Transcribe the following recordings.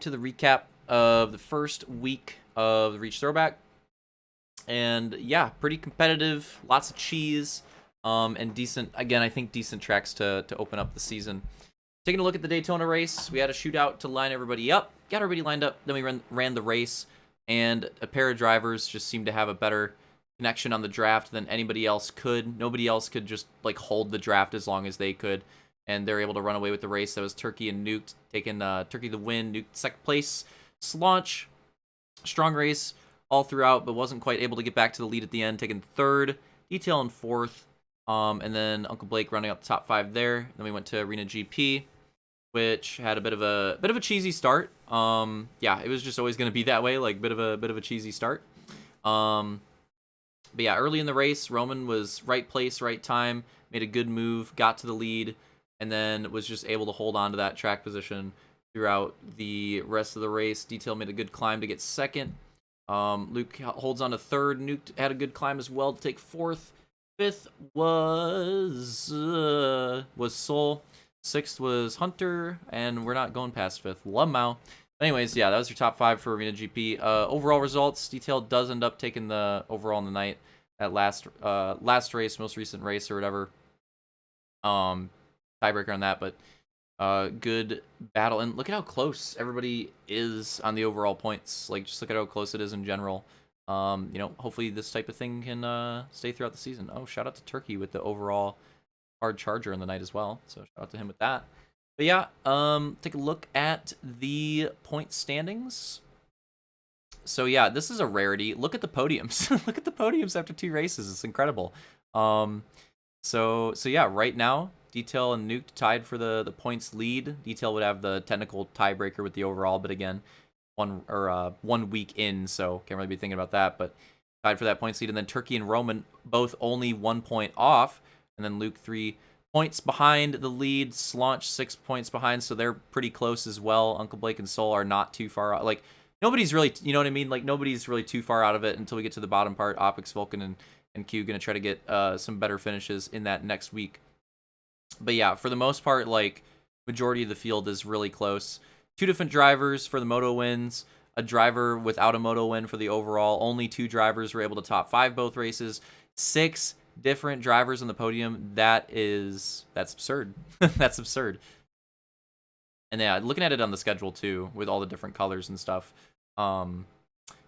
to the recap of the first week of the Reach Throwback. And yeah, pretty competitive, lots of cheese, and decent, again, I think decent tracks to open up the season. Taking a look at the Daytona race, we had a shootout to line everybody up, got everybody lined up, then we ran the race, and a pair of drivers just seemed to have a better connection on the draft than anybody else could. Nobody else could just like hold the draft as long as they could, and they're able to run away with the race. That was Turkey and Nuked, taking Turkey the win, Nuked second place. Slaunch, strong race all throughout, but wasn't quite able to get back to the lead at the end, taking third, Detail in fourth, and then Uncle Blake running up the top 5 there. Then we went to Arena GP, which had a bit of a cheesy start. Yeah, it was just always going to be that way, like bit of a cheesy start. But yeah, early in the race, Roman was right place, right time, made a good move, got to the lead, and then was just able to hold on to that track position throughout the rest of the race. Detail made a good climb to get second. Luke holds on to third. Nuke had a good climb as well to take fourth. Fifth was Soul. Sixth was Hunter, and we're not going past fifth. Lamau. Anyways, yeah, that was your top 5 for Arena GP. Overall results, Detail does end up taking the overall in the night at last race, most recent race or whatever. Tiebreaker on that, but good battle. And look at how close everybody is on the overall points. Like, just look at how close it is in general. You know, hopefully this type of thing can stay throughout the season. Oh, shout out to Turkey with the overall hard charger in the night as well. So shout out to him with that. But yeah, take a look at the point standings. So yeah, this is a rarity. Look at the podiums. Look at the podiums after 2 races. It's incredible. So yeah, right now, Detail and Nuke tied for the points lead. Detail would have the technical tiebreaker with the overall, but again, 1 week in, so can't really be thinking about that. But tied for that points lead, and then Turkey and Roman both only 1 point off, and then Luke 3 points behind the lead, Slaunch 6 points behind, so they're pretty close as well. Uncle Blake and Soul are not too far out. Like, nobody's really, you know what I mean? Like, nobody's really too far out of it until we get to the bottom part. Opix, Vulcan, and Q going to try to get some better finishes in that next week. But yeah, for the most part, like, majority of the field is really close. 2 different drivers for the moto wins, a driver without a moto win for the overall. Only 2 drivers were able to top 5 both races. 6 different drivers on the podium. That's absurd. That's absurd. And yeah, looking at it on the schedule too, with all the different colors and stuff,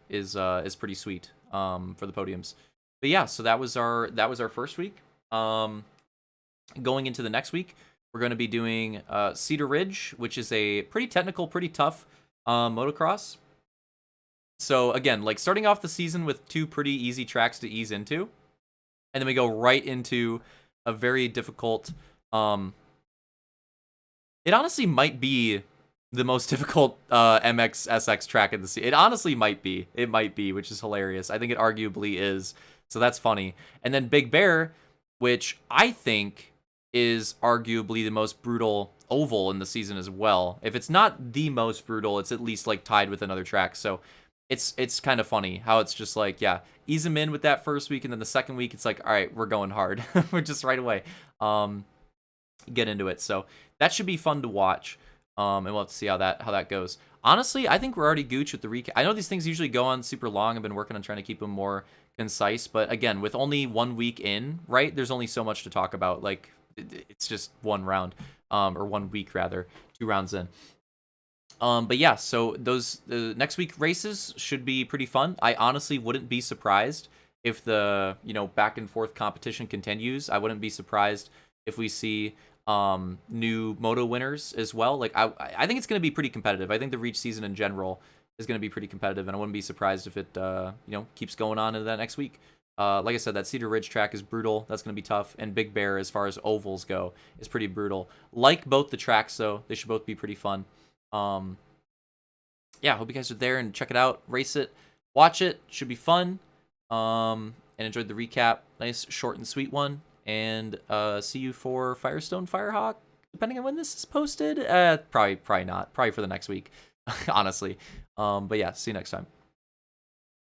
is pretty sweet for the podiums. But yeah, so that was our first week. Going into the next week, we're going to be doing Cedar Ridge, which is a pretty technical, pretty tough motocross. So again, like starting off the season with 2 pretty easy tracks to ease into. And then we go right into a very difficult, it honestly might be the most difficult MX SX track in the season. It honestly might be. It might be, which is hilarious. I think it arguably is. So that's funny. And then Big Bear, which I think is arguably the most brutal oval in the season as well. If it's not the most brutal, it's at least like tied with another track. So it's kind of funny how it's just like, yeah, ease them in with that first week, and then the second week it's like, all right, we're going hard. We're just right away get into it. So that should be fun to watch, and we'll have to see how that goes. Honestly, I think we're already gooch with the recap. I know these things usually go on super long. I've been working on trying to keep them more concise, but again, with only 1 week in, right, there's only so much to talk about. Like, it's just 1 round, or 1 week rather, 2 rounds in. But yeah, so the next week races should be pretty fun. I honestly wouldn't be surprised if the, you know, back and forth competition continues. I wouldn't be surprised if we see new moto winners as well. Like, I think it's going to be pretty competitive. I think the Reach season in general is going to be pretty competitive, and I wouldn't be surprised if it you know, keeps going on into that next week. Like I said, that Cedar Ridge track is brutal. That's going to be tough. And Big Bear, as far as ovals go, is pretty brutal. Like both the tracks, though, they should both be pretty fun. Yeah, hope you guys are there and check it out, race it, watch it. Should be fun. And enjoyed the recap. Nice, short and sweet one. And see you for Firestone Firehawk, depending on when this is posted. Probably not. Probably for the next week, honestly. But yeah, see you next time.